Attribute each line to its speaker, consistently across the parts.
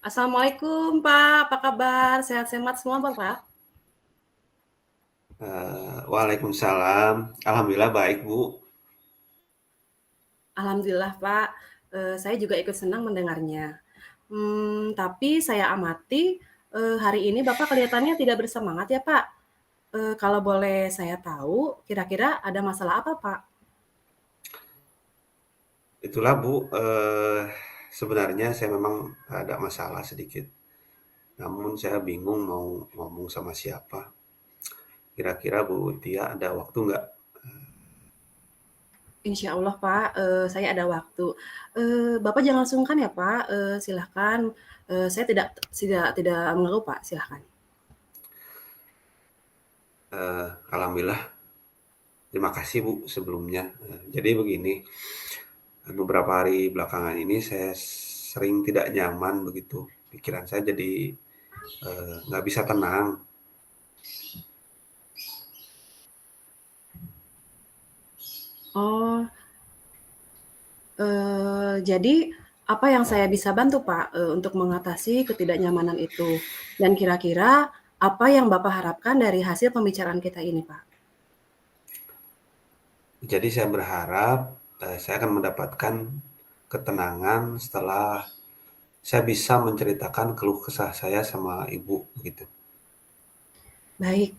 Speaker 1: Assalamualaikum Pak, apa kabar? Sehat-sehat semua Pak?
Speaker 2: Waalaikumsalam. Alhamdulillah baik, Bu.
Speaker 1: Alhamdulillah Pak, saya juga ikut senang mendengarnya. Tapi saya amati, hari ini Bapak kelihatannya tidak bersemangat ya Pak. Kalau boleh saya tahu, kira-kira ada masalah apa Pak?
Speaker 2: Itulah, Bu, sebenarnya saya memang ada masalah sedikit, namun saya bingung mau ngomong sama siapa. Kira-kira Bu Tia ada waktu nggak?
Speaker 1: Insya Allah Pak, saya ada waktu. Bapak jangan sungkan ya Pak, silahkan. Saya tidak mengeluh Pak, silahkan.
Speaker 2: Alhamdulillah, terima kasih Bu sebelumnya. Jadi begini, beberapa hari belakangan ini saya sering tidak nyaman begitu. Pikiran saya jadi nggak bisa tenang.
Speaker 1: Oh, jadi apa yang saya bisa bantu, Pak, untuk mengatasi ketidaknyamanan itu? Dan kira-kira apa yang Bapak harapkan dari hasil pembicaraan kita ini, Pak?
Speaker 2: Jadi saya berharap saya akan mendapatkan ketenangan setelah saya bisa menceritakan keluh kesah saya sama ibu gitu.
Speaker 1: Baik,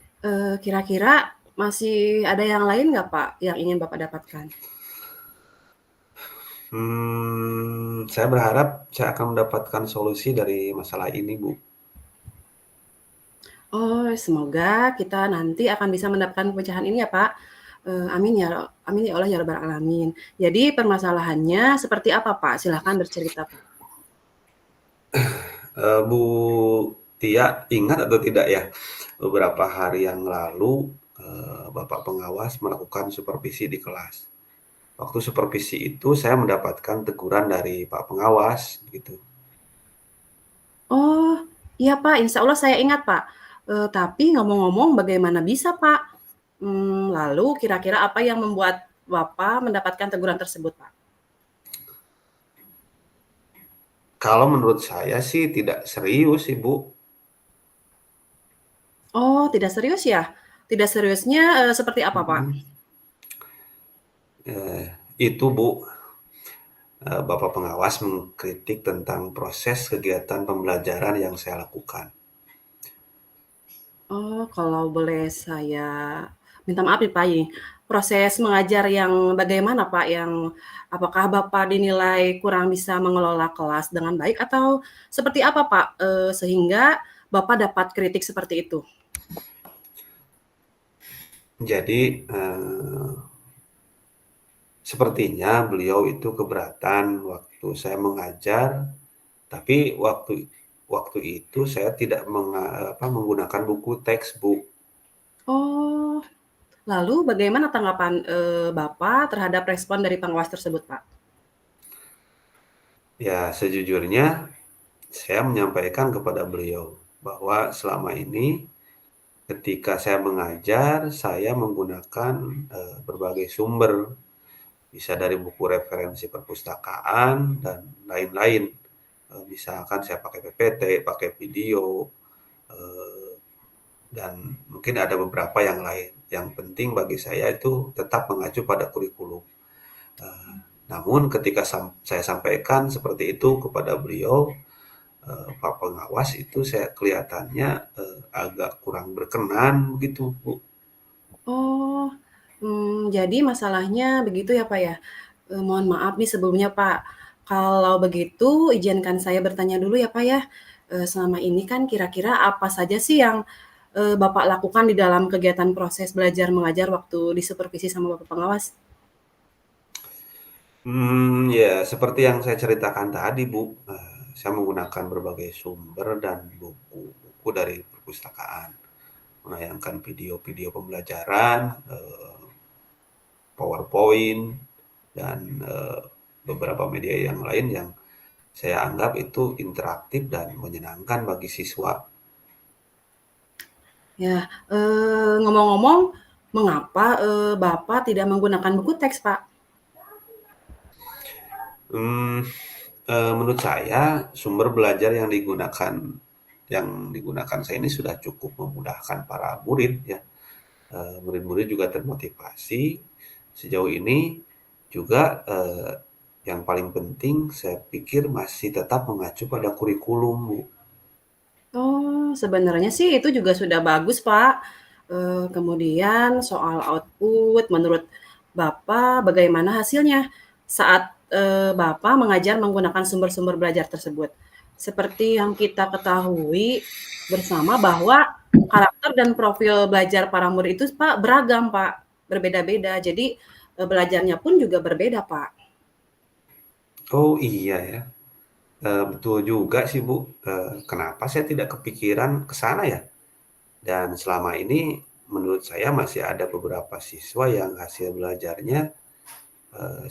Speaker 1: kira-kira masih ada yang lain nggak, Pak, yang ingin Bapak dapatkan?
Speaker 2: Saya berharap saya akan mendapatkan solusi dari masalah ini, Bu.
Speaker 1: Oh, semoga kita nanti akan bisa mendapatkan pemecahan ini ya, Pak. Amin ya Allah ya rabbal alamin. Jadi permasalahannya seperti apa, Pak? Silahkan bercerita, Pak.
Speaker 2: Bu Tia ingat atau tidak ya, beberapa hari yang lalu Bapak pengawas melakukan supervisi di kelas. Waktu supervisi itu saya mendapatkan teguran dari Pak pengawas, gitu.
Speaker 1: Oh, iya Pak, insya Allah saya ingat Pak. Tapi ngomong-ngomong bagaimana bisa Pak? Lalu kira-kira apa yang membuat Bapak mendapatkan teguran tersebut Pak?
Speaker 2: Kalau menurut saya sih tidak serius, Ibu.
Speaker 1: Oh, tidak serius ya? Tidak seriusnya seperti apa Pak?
Speaker 2: Mhm. Itu Bu, Bapak pengawas mengkritik tentang proses kegiatan pembelajaran yang saya lakukan.
Speaker 1: Oh, kalau boleh saya minta maaf nih Pak, ini proses mengajar yang bagaimana Pak? Yang apakah Bapak dinilai kurang bisa mengelola kelas dengan baik atau seperti apa Pak? Sehingga Bapak dapat kritik seperti itu?
Speaker 2: Jadi, sepertinya beliau itu keberatan waktu saya mengajar, tapi waktu waktu itu saya tidak menggunakan buku textbook.
Speaker 1: Oh, lalu bagaimana tanggapan, Bapak terhadap respon dari pengawas tersebut, Pak?
Speaker 2: Ya, sejujurnya saya menyampaikan kepada beliau bahwa selama ini ketika saya mengajar, saya menggunakan berbagai sumber, bisa dari buku referensi perpustakaan dan lain-lain. Misalkan saya pakai PPT, pakai video, eh, dan mungkin ada beberapa yang lain. Yang penting bagi saya itu tetap mengacu pada kurikulum. Eh, Namun ketika saya sampaikan seperti itu kepada beliau, Pak pengawas itu saya kelihatannya agak kurang berkenan begitu, Bu.
Speaker 1: Oh, jadi masalahnya begitu ya, Pak, ya? Mohon maaf nih sebelumnya, Pak. Kalau begitu izinkan saya bertanya dulu ya, Pak, ya. Selama ini kan kira-kira apa saja sih yang, Bapak lakukan di dalam kegiatan proses belajar mengajar waktu disupervisi sama Bapak pengawas?
Speaker 2: Ya seperti yang saya ceritakan tadi, Bu, saya menggunakan berbagai sumber dan buku-buku dari perpustakaan, menayangkan video-video pembelajaran, PowerPoint, dan beberapa media yang lain yang saya anggap itu interaktif dan menyenangkan bagi siswa.
Speaker 1: Ya, ngomong-ngomong, mengapa, Bapak tidak menggunakan buku teks, Pak?
Speaker 2: Hmm, Menurut saya sumber belajar yang digunakan saya ini sudah cukup memudahkan para murid ya, murid-murid juga termotivasi. Sejauh ini juga, yang paling penting saya pikir masih tetap mengacu pada kurikulum, Bu.
Speaker 1: Oh, sebenarnya sih itu juga sudah bagus, Pak. Kemudian soal output menurut Bapak bagaimana hasilnya saat, Bapak mengajar menggunakan sumber-sumber belajar tersebut? Seperti yang kita ketahui bersama bahwa karakter dan profil belajar para murid itu, Pak, beragam, Pak, berbeda-beda. Jadi, belajarnya pun juga berbeda, Pak.
Speaker 2: Oh, iya ya, betul juga sih, Bu, kenapa saya tidak kepikiran ke sana ya? Dan selama ini menurut saya masih ada beberapa siswa yang hasil belajarnya,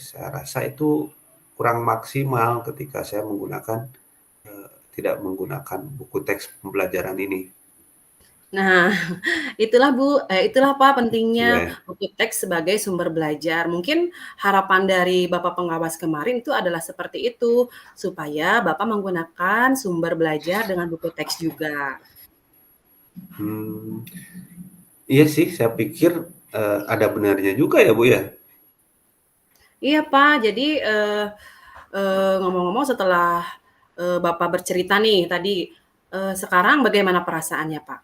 Speaker 2: saya rasa itu kurang maksimal ketika saya tidak menggunakan buku teks pembelajaran ini.
Speaker 1: Nah, itulah Pak pentingnya
Speaker 2: Iya.
Speaker 1: buku teks sebagai sumber belajar. Mungkin harapan dari Bapak pengawas kemarin itu adalah seperti itu, supaya Bapak menggunakan sumber belajar dengan buku teks juga.
Speaker 2: Hmm, iya sih, saya pikir ada benarnya juga ya, Bu ya.
Speaker 1: Iya Pak, jadi, ngomong-ngomong setelah, Bapak bercerita nih tadi, sekarang bagaimana perasaannya Pak?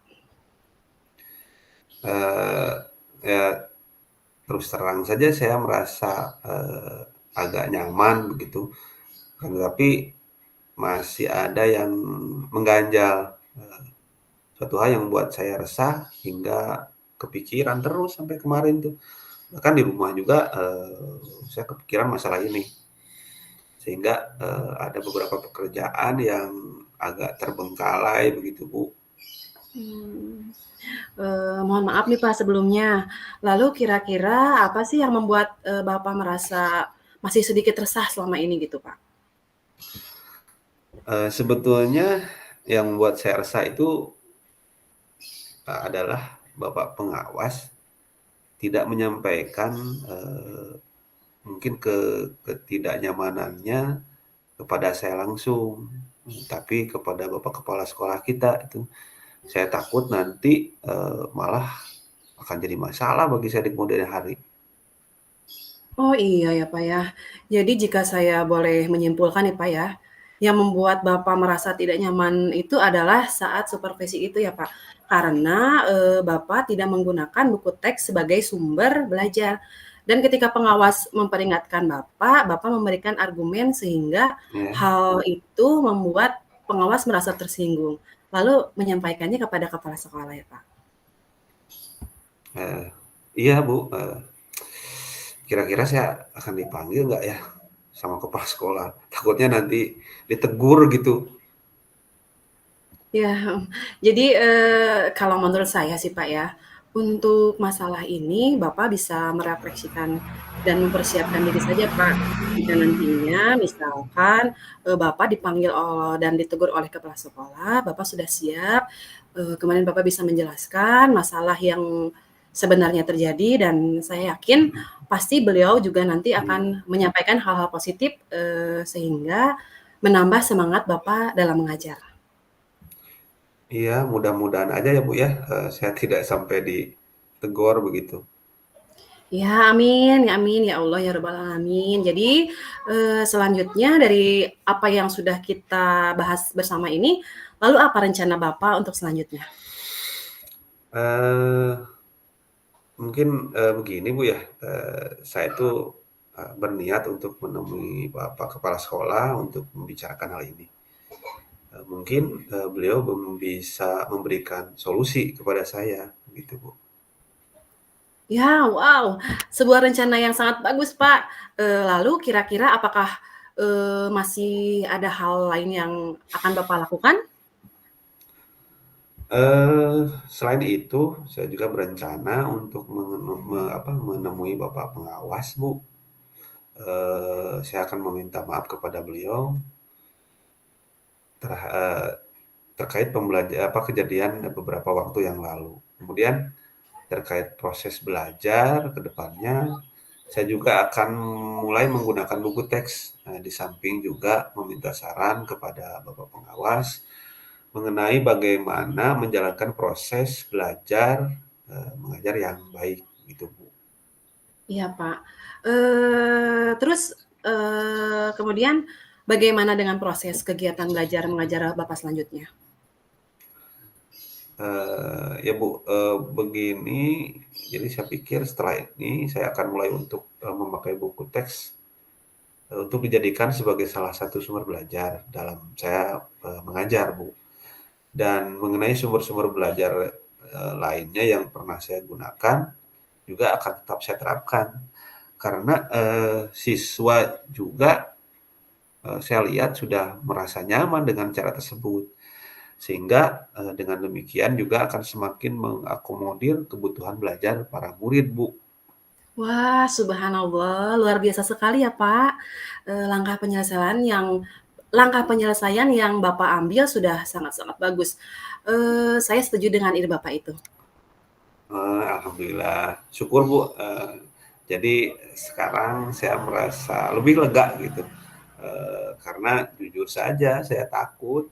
Speaker 2: Eh, ya terus terang saja saya merasa agak nyaman begitu, kan tapi masih ada yang mengganjal. Suatu hal yang membuat saya resah hingga kepikiran terus sampai kemarin tuh. Bahkan di rumah juga saya kepikiran masalah ini. Sehingga ada beberapa pekerjaan yang agak terbengkalai begitu, Bu.
Speaker 1: Mmm. Mohon maaf nih Pak sebelumnya. Lalu kira-kira apa sih yang membuat, Bapak merasa masih sedikit resah selama ini gitu, Pak?
Speaker 2: Sebetulnya yang membuat saya resah itu adalah Bapak pengawas tidak menyampaikan mungkin ketidaknyamanannya kepada saya langsung, tapi kepada Bapak kepala sekolah kita itu. Saya takut nanti malah akan jadi masalah bagi saya di kemudian hari.
Speaker 1: Oh iya ya, Pak, ya. Jadi jika saya boleh menyimpulkan nih, Pak, ya, yang membuat Bapak merasa tidak nyaman itu adalah saat supervisi itu ya, Pak? Karena, Bapak tidak menggunakan buku teks sebagai sumber belajar. Dan ketika pengawas memperingatkan Bapak, Bapak memberikan argumen sehingga
Speaker 2: Ya,
Speaker 1: hal itu membuat pengawas merasa tersinggung, lalu menyampaikannya kepada kepala sekolah ya, Pak?
Speaker 2: eh, iya Bu, kira-kira saya akan dipanggil nggak ya sama kepala sekolah? Takutnya nanti ditegur gitu.
Speaker 1: Ya, jadi, kalau menurut saya sih, Pak, ya, untuk masalah ini Bapak bisa merefleksikan dan mempersiapkan diri saja, Pak. Jika nantinya misalkan, Bapak dipanggil dan ditegur oleh kepala sekolah, Bapak sudah siap, kemudian Bapak bisa menjelaskan masalah yang sebenarnya terjadi dan saya yakin pasti beliau juga nanti
Speaker 2: Hmm,
Speaker 1: akan menyampaikan hal-hal positif, sehingga menambah semangat Bapak dalam mengajar.
Speaker 2: iya, mudah-mudahan aja ya Bu ya, saya tidak sampai ditegur begitu.
Speaker 1: Ya, amin amin, ya Allah, ya rabbal alamin. Jadi, selanjutnya dari apa yang sudah kita bahas bersama ini, lalu apa rencana Bapak untuk selanjutnya?
Speaker 2: Eee, Mungkin begini Bu ya, saya itu berniat untuk menemui Bapak kepala sekolah untuk membicarakan hal ini. Mungkin beliau belum bisa memberikan solusi kepada saya, gitu Bu.
Speaker 1: Ya, wow, sebuah rencana yang sangat bagus, Pak. Lalu kira-kira apakah, masih ada hal lain yang akan Bapak lakukan?
Speaker 2: Selain itu, saya juga berencana untuk menemui Bapak pengawas, Bu. Saya akan meminta maaf kepada beliau ter terkait kejadian beberapa waktu yang lalu. Kemudian terkait proses belajar ke depannya, Saya juga akan mulai menggunakan buku teks, di samping juga meminta saran kepada Bapak pengawas mengenai bagaimana menjalankan proses belajar, mengajar yang baik gitu, Bu.
Speaker 1: Iya, Pak. Terus, kemudian bagaimana dengan proses kegiatan belajar mengajar Bapak selanjutnya?
Speaker 2: Ya Bu, begini, jadi saya pikir setelah ini saya akan mulai untuk, memakai buku teks, untuk dijadikan sebagai salah satu sumber belajar dalam saya, mengajar, Bu. Dan mengenai sumber-sumber belajar, lainnya yang pernah saya gunakan, juga akan tetap saya terapkan. Karena, siswa juga, saya lihat sudah merasa nyaman dengan cara tersebut. Sehingga, dengan demikian juga akan semakin mengakomodir kebutuhan belajar para murid, Bu.
Speaker 1: Wah, subhanallah, luar biasa sekali ya, Pak. Langkah penyelesaian yang Bapak ambil sudah sangat-sangat bagus. Saya setuju dengan ide Bapak itu.
Speaker 2: Alhamdulillah, syukur Bu, jadi sekarang saya merasa lebih lega gitu, karena jujur saja saya takut,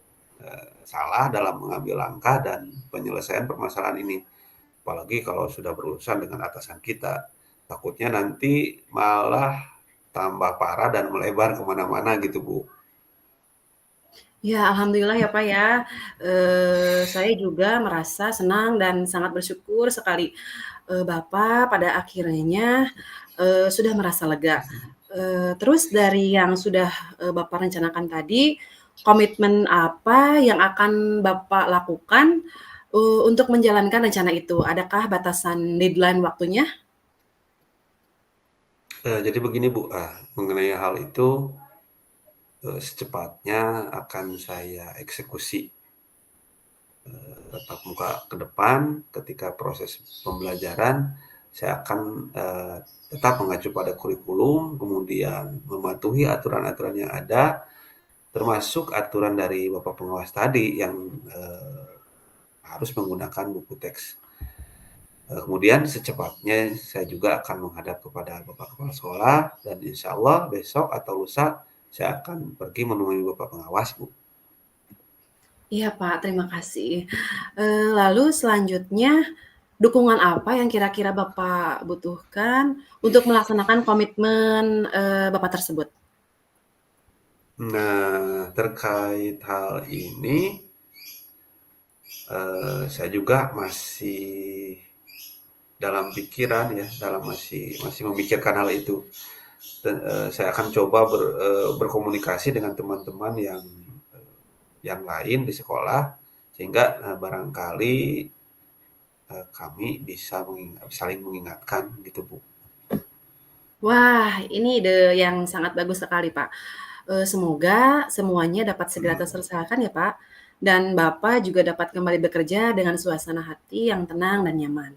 Speaker 2: salah dalam mengambil langkah dan penyelesaian permasalahan ini. Apalagi kalau sudah berurusan dengan atasan kita, takutnya nanti malah tambah parah dan melebar kemana mana gitu, Bu.
Speaker 1: Ya, alhamdulillah ya, Pak, ya. Saya juga merasa senang dan sangat bersyukur sekali, Bapak pada akhirnya, sudah merasa lega. Terus dari yang sudah, Bapak rencanakan tadi, komitmen apa yang akan Bapak lakukan, untuk menjalankan rencana itu? Adakah batasan deadline waktunya?
Speaker 2: Jadi begini, Bu, mengenai hal itu, secepatnya akan saya eksekusi. Tatap muka ke depan ketika proses pembelajaran, saya akan, tetap mengacu pada kurikulum, kemudian mematuhi aturan-aturan yang ada, termasuk aturan dari Bapak pengawas tadi yang, harus menggunakan buku teks. Kemudian secepatnya saya juga akan menghadap kepada Bapak kepala sekolah dan insya Allah besok atau lusa saya akan pergi menemui Bapak pengawas, Bu.
Speaker 1: Iya, Pak, terima kasih. Lalu selanjutnya, dukungan apa yang kira-kira Bapak butuhkan untuk melaksanakan komitmen, Bapak tersebut?
Speaker 2: Nah, terkait hal ini, saya juga masih dalam pikiran ya, masih masih memikirkan hal itu. Dan, saya akan coba berkomunikasi dengan teman-teman yang lain di sekolah, sehingga, barangkali, kami bisa saling mengingatkan gitu, Bu.
Speaker 1: Wah, ini ide yang sangat bagus sekali, Pak. Semoga semuanya dapat segera terselesaikan ya, Pak, dan Bapak juga dapat kembali bekerja dengan suasana hati yang tenang dan nyaman.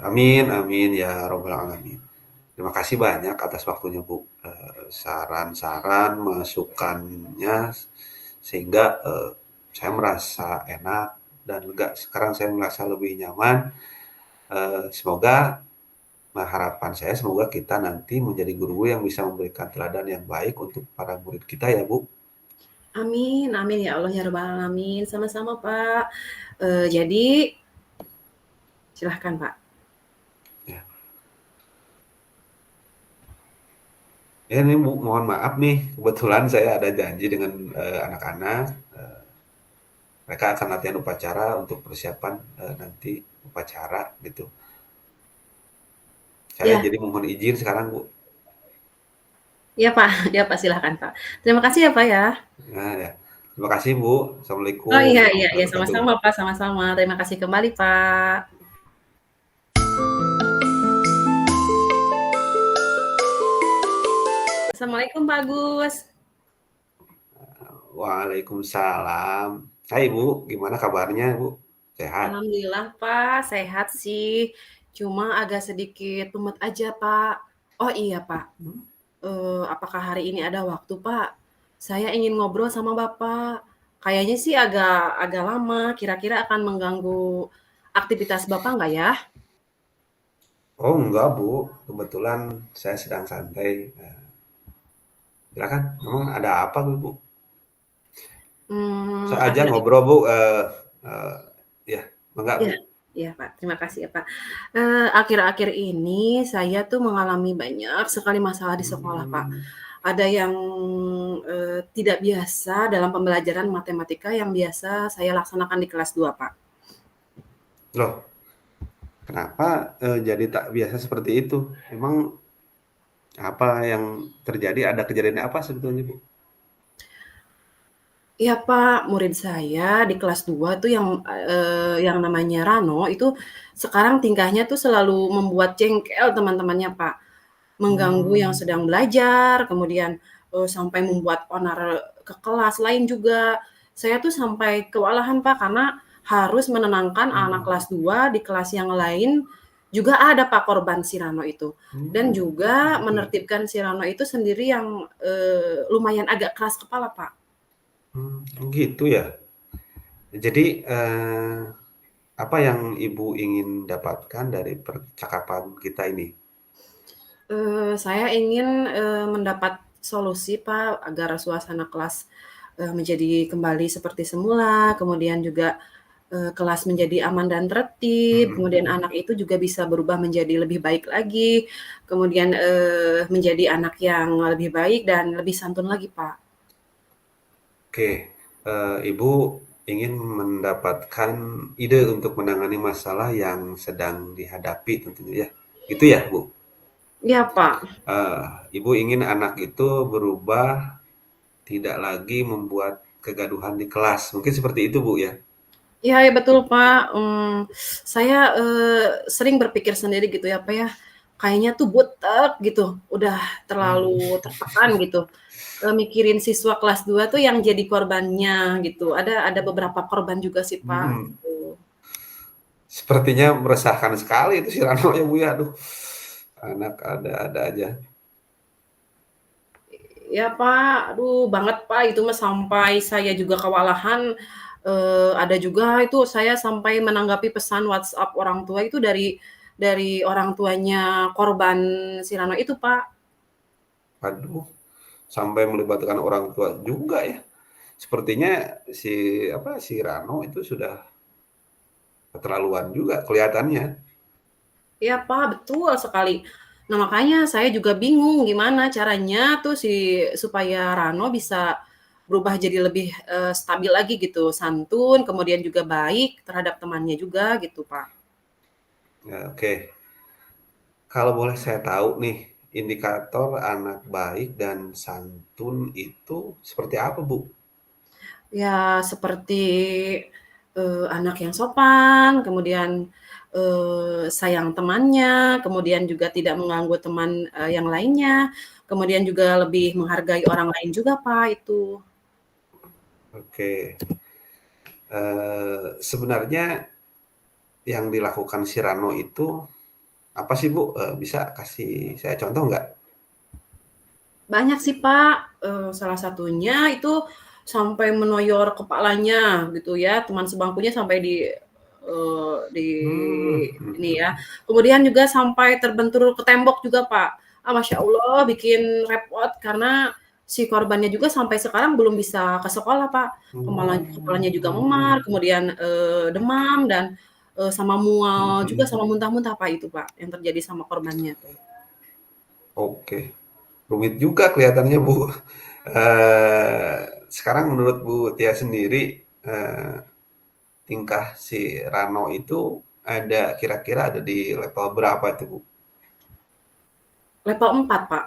Speaker 2: Amin amin ya robbal alamin. Terima kasih banyak atas waktunya, Bu. Saran-saran, masukannya, sehingga saya merasa enak dan lega. Sekarang saya merasa lebih nyaman. Semoga, harapan saya semoga kita nanti menjadi guru yang bisa memberikan teladan yang baik untuk para murid kita ya, Bu.
Speaker 1: Amin amin ya Allah ya rabbal alamin. Sama-sama, Pak. Jadi silahkan, Pak.
Speaker 2: Ya. Ya ini Bu, mohon maaf nih, kebetulan saya ada janji dengan anak-anak. Mereka akan latihan upacara untuk persiapan nanti upacara gitu. Saya
Speaker 1: Ya,
Speaker 2: jadi mohon izin sekarang, Bu.
Speaker 1: ya, Pak, ya, Pak, silahkan, Pak. Terima kasih ya, Pak, ya.
Speaker 2: Nah, ya. Terima kasih, Bu.
Speaker 1: Oh,
Speaker 2: Assalamualaikum
Speaker 1: iya iya
Speaker 2: warahmatullahi
Speaker 1: iya,
Speaker 2: wabarakatuh.
Speaker 1: sama-sama, Pak, sama-sama. Terima kasih kembali, Pak. Assalamualaikum, Pak Agus.
Speaker 2: Waalaikumsalam. Hai, Bu. Gimana kabarnya, Bu? Sehat?
Speaker 1: Alhamdulillah, Pak, sehat sih. Cuma agak sedikit mumet aja, Pak. Oh iya, Pak, apakah hari ini ada waktu, Pak? Saya ingin ngobrol sama Bapak. Kayaknya sih agak agak lama, kira-kira akan mengganggu aktivitas Bapak nggak ya?
Speaker 2: Oh enggak Bu, kebetulan saya sedang santai. Silakan, memang ada apa Bu? Saya aja
Speaker 1: Akhir
Speaker 2: ngobrol Bu, eh, ya, enggak
Speaker 1: Iya
Speaker 2: Bu.
Speaker 1: iya, Pak, terima kasih ya, Pak. Akhir-akhir ini saya tuh mengalami banyak sekali masalah di sekolah, Pak.
Speaker 2: Hmm,
Speaker 1: Ada yang, tidak biasa dalam pembelajaran matematika yang biasa saya laksanakan di kelas 2, Pak.
Speaker 2: loh, kenapa jadi tak biasa seperti itu? Emang apa yang terjadi? Ada kejadian apa sebetulnya Bu?
Speaker 1: Iya, Pak, murid saya di kelas 2 tuh yang namanya Rano itu sekarang tingkahnya tuh selalu membuat jengkel teman-temannya, Pak. Mengganggu yang
Speaker 2: Hmm,
Speaker 1: sedang belajar, kemudian, sampai membuat onar ke kelas lain juga. Saya tuh sampai kewalahan, Pak, karena harus menenangkan anak
Speaker 2: hmm,
Speaker 1: kelas 2 di kelas yang lain juga ada, Pak, korban si Rano itu. Dan
Speaker 2: hmm,
Speaker 1: juga
Speaker 2: gitu ya.
Speaker 1: menertibkan si Rano itu sendiri yang, lumayan agak keras kepala, Pak.
Speaker 2: Gitu ya. Jadi apa yang Ibu ingin dapatkan dari percakapan kita ini?
Speaker 1: Saya ingin, mendapat solusi, Pak, agar suasana kelas, menjadi kembali seperti semula, kemudian juga, kelas menjadi aman dan tertib, kemudian
Speaker 2: Mhm.
Speaker 1: anak itu juga bisa berubah menjadi lebih baik lagi, kemudian, menjadi anak yang lebih baik dan lebih santun lagi, Pak.
Speaker 2: Oke, Ibu ingin mendapatkan ide untuk menangani masalah yang sedang dihadapi tentunya ya. Itu ya, Bu?
Speaker 1: Iya, Pak.
Speaker 2: Ibu ingin anak itu berubah, tidak lagi membuat kegaduhan di kelas. Mungkin seperti itu, Bu ya?
Speaker 1: Iya iya betul, Pak, saya, sering berpikir sendiri gitu ya, Pak, ya, kayaknya tuh butek gitu, udah
Speaker 2: Hmm.
Speaker 1: terlalu tertekan gitu, mikirin siswa kelas 2 tuh yang jadi korbannya gitu, ada beberapa korban juga sih, Pak,
Speaker 2: Hmm.
Speaker 1: gitu.
Speaker 2: Sepertinya meresahkan sekali itu si Rano ya, Bu ya. Aduh, anak ada-ada aja.
Speaker 1: Ya, Pak, aduh banget, Pak, itu mah sampai saya juga kewalahan, ada juga itu saya sampai menanggapi pesan WhatsApp orang tua itu dari orang tuanya korban si Rano itu, Pak.
Speaker 2: Aduh, sampai melibatkan orang tua juga ya. Sepertinya si si Rano itu sudah keterlaluan juga kelihatannya.
Speaker 1: Iya, Pak, betul sekali. Nah, makanya saya juga bingung gimana caranya tuh supaya Rano bisa berubah jadi lebih, stabil lagi gitu, santun, kemudian juga baik terhadap temannya juga gitu, Pak.
Speaker 2: Ya, oke. Kalau boleh saya tahu nih, indikator anak baik dan santun itu seperti apa, Bu?
Speaker 1: Ya seperti, anak yang sopan, kemudian, sayang temannya, kemudian juga tidak mengganggu teman, yang lainnya, kemudian juga lebih menghargai orang lain juga, Pak, itu.
Speaker 2: Oke. Sebenarnya yang dilakukan si Rano itu apa sih, Bu? Bisa kasih saya contoh nggak?
Speaker 1: Banyak sih, Pak, salah satunya itu sampai menoyor kepalanya gitu ya, teman sebangkunya sampai di
Speaker 2: Hmm,
Speaker 1: ini
Speaker 2: mhm.
Speaker 1: ya. Kemudian juga sampai terbentur ke tembok juga, Pak. Masya Allah bikin repot karena si korbannya juga sampai sekarang belum bisa ke sekolah, Pak. Kepalanya juga memar,
Speaker 2: Mhm.
Speaker 1: kemudian, demam dan, sama mual juga,
Speaker 2: Mhm.
Speaker 1: sama muntah-muntah, Pak, itu, Pak, yang terjadi sama korbannya tuh.
Speaker 2: Oke. Rumit juga kelihatannya, Bu. Sekarang menurut Bu Tia sendiri, tingkah si Rano itu kira-kira ada di level berapa itu, Bu?
Speaker 1: Level 4, Pak.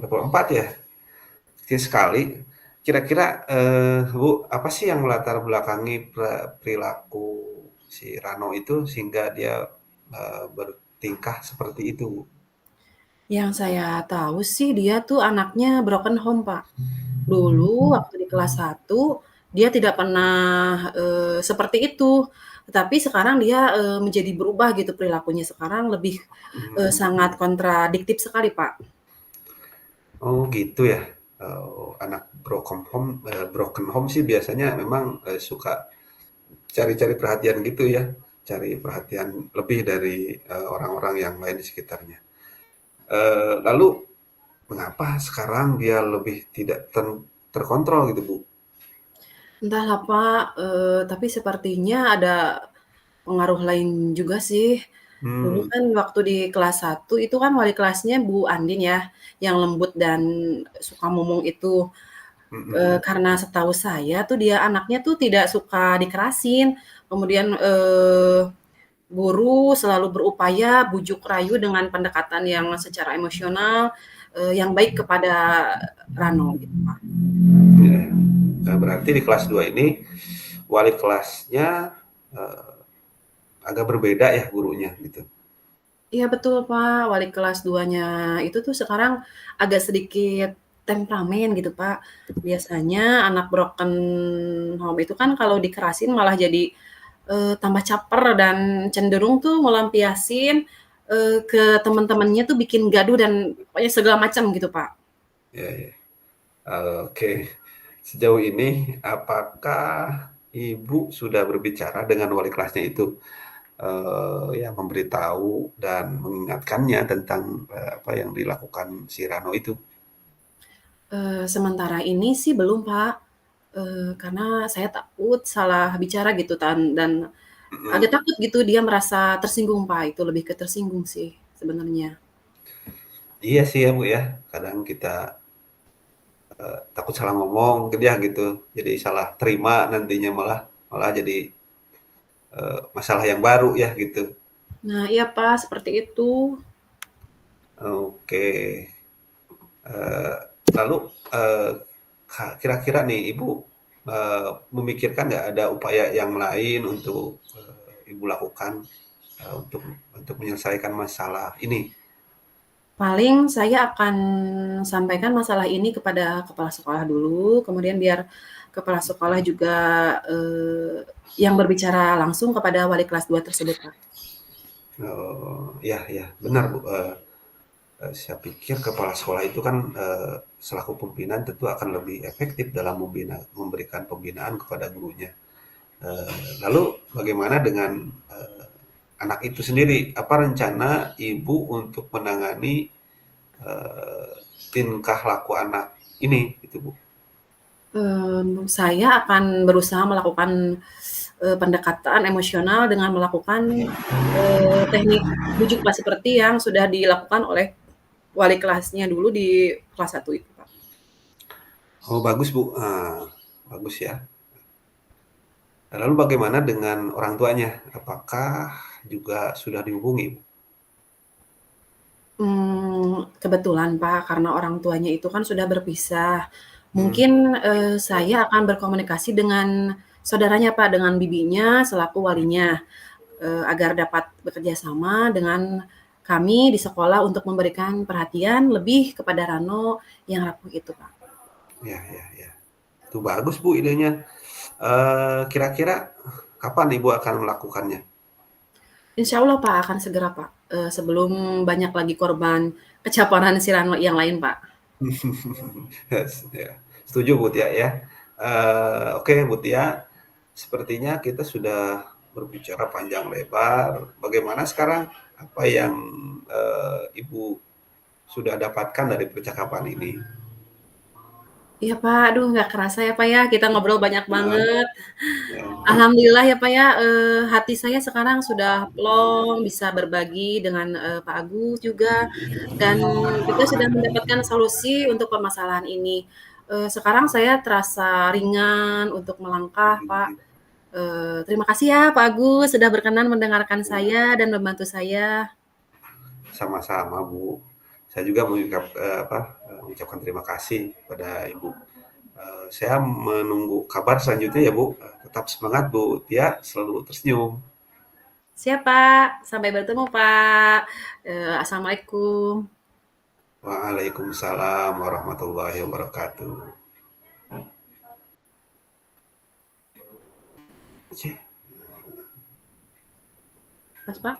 Speaker 2: Level 4 ya? Kecil sekali. Kira-kira, Bu, apa sih yang melatar belakangi perilaku si Rano itu sehingga dia, bertingkah seperti itu, Bu?
Speaker 1: Yang saya tahu sih dia tuh anaknya broken home, Pak. Dulu waktu di kelas 1 dia tidak pernah, seperti itu. Tetapi sekarang dia, menjadi berubah gitu perilakunya, sekarang lebih,
Speaker 2: Mmm.
Speaker 1: sangat kontradiktif sekali, Pak.
Speaker 2: Oh gitu ya? Anak broken home sih biasanya memang, suka cari-cari perhatian gitu ya? cari perhatian lebih dari orang-orang yang lain di sekitarnya. Lalu mengapa sekarang dia lebih tidak terkontrol gitu, Bu?
Speaker 1: Entahlah Pak, tapi sepertinya ada pengaruh lain juga sih. Dulu
Speaker 2: Hmm,
Speaker 1: kan waktu di kelas 1 itu kan wali kelasnya Bu Andin ya, yang lembut dan suka ngomong itu.
Speaker 2: mhm.
Speaker 1: Karena setahu saya tuh dia anaknya tuh tidak suka dikerasin, kemudian, guru selalu berupaya bujuk rayu dengan pendekatan yang secara emosional, yang baik kepada Rano gitu, Pak.
Speaker 2: Ya. Nah, berarti di kelas 2 ini wali kelasnya eh, agak berbeda ya gurunya gitu.
Speaker 1: Iya betul, Pak, wali kelas 2-nya itu tuh sekarang agak sedikit temperamen gitu, Pak. Biasanya anak broken home itu kan kalau dikerasin malah jadi, tambah caper dan cenderung tuh melampiasin, ke teman-temannya tuh bikin gaduh dan pokoknya segala macam gitu, Pak.
Speaker 2: Ya, ya. Oke. Sejauh ini apakah Ibu sudah berbicara dengan wali kelasnya itu? Ya memberitahu dan mengingatkannya tentang apa yang dilakukan si Rano itu.
Speaker 1: Sementara ini sih belum, Pak, karena saya takut salah bicara gitu dan agak
Speaker 2: Mm,
Speaker 1: takut gitu dia merasa tersinggung, Pak, itu lebih ke tersinggung sih sebenarnya.
Speaker 2: iya sih ya Bu ya, kadang kita takut salah ngomong ke dia gitu, jadi salah terima nantinya malah malah jadi masalah yang baru ya gitu.
Speaker 1: Nah iya, Pak, seperti itu.
Speaker 2: Oke. Eh, Lalu eh, kira-kira nih Ibu memikirkan nggak ada upaya yang lain untuk Ibu lakukan untuk menyelesaikan masalah ini?
Speaker 1: Paling saya akan sampaikan masalah ini kepada kepala sekolah dulu, kemudian biar kepala sekolah juga, yang berbicara langsung kepada wali kelas 2 tersebut, Pak.
Speaker 2: Ya, ya, benar Bu. Saya pikir kepala sekolah itu kan selaku pimpinan tentu akan lebih efektif dalam memberikan pembinaan kepada gurunya. Lalu bagaimana dengan anak itu sendiri? Apa rencana Ibu untuk menangani eh, tingkah laku anak ini, gitu Bu?
Speaker 1: Saya akan berusaha melakukan, pendekatan emosional dengan melakukan, teknik bujuk, Pak, seperti yang sudah dilakukan oleh wali kelasnya dulu di kelas 1 itu, Pak.
Speaker 2: Oh bagus Bu. Bagus ya. Lalu bagaimana dengan orang tuanya? Apakah juga sudah dihubungi Bu?
Speaker 1: Kebetulan, Pak, karena orang tuanya itu kan sudah berpisah.
Speaker 2: Hmm.
Speaker 1: Mungkin, saya akan berkomunikasi dengan saudaranya, Pak, dengan bibinya selaku walinya, agar dapat bekerja sama dengan kami di sekolah untuk memberikan perhatian lebih kepada Rano yang rapuh itu, Pak.
Speaker 2: Ya, ya, ya. Itu bagus Bu idenya. Kira-kira kapan Ibu akan melakukannya?
Speaker 1: Insya Allah, Pak, akan segera, Pak, sebelum banyak lagi korban kecaperan si Rano yang lain, Pak.
Speaker 2: Ya. Setuju Bu Tia ya. Oke Bu Tia, sepertinya kita sudah berbicara panjang lebar. Bagaimana sekarang? Apa yang Ibu sudah dapatkan dari percakapan ini?
Speaker 1: Iya, Pak, aduh nggak kerasa ya, Pak, ya, kita ngobrol banyak
Speaker 2: Nah,
Speaker 1: banget.
Speaker 2: ya.
Speaker 1: Alhamdulillah ya Pak ya, hati saya sekarang sudah plong, bisa berbagi dengan, Pak Agus juga, dan juga sudah mendapatkan solusi untuk permasalahan ini. Sekarang saya terasa ringan untuk melangkah Pak. Terima kasih ya Pak Agus sudah berkenan mendengarkan saya dan membantu saya.
Speaker 2: Sama-sama Bu. Saya juga mengucapkan terima kasih pada Ibu. Saya menunggu kabar selanjutnya ya Bu. Tetap semangat Bu Tia, selalu tersenyum.
Speaker 1: Siap Pak, sampai bertemu Pak. Assalamualaikum.
Speaker 2: Waalaikumsalam warahmatullahi wabarakatuh. Cih,
Speaker 1: Mas Pak.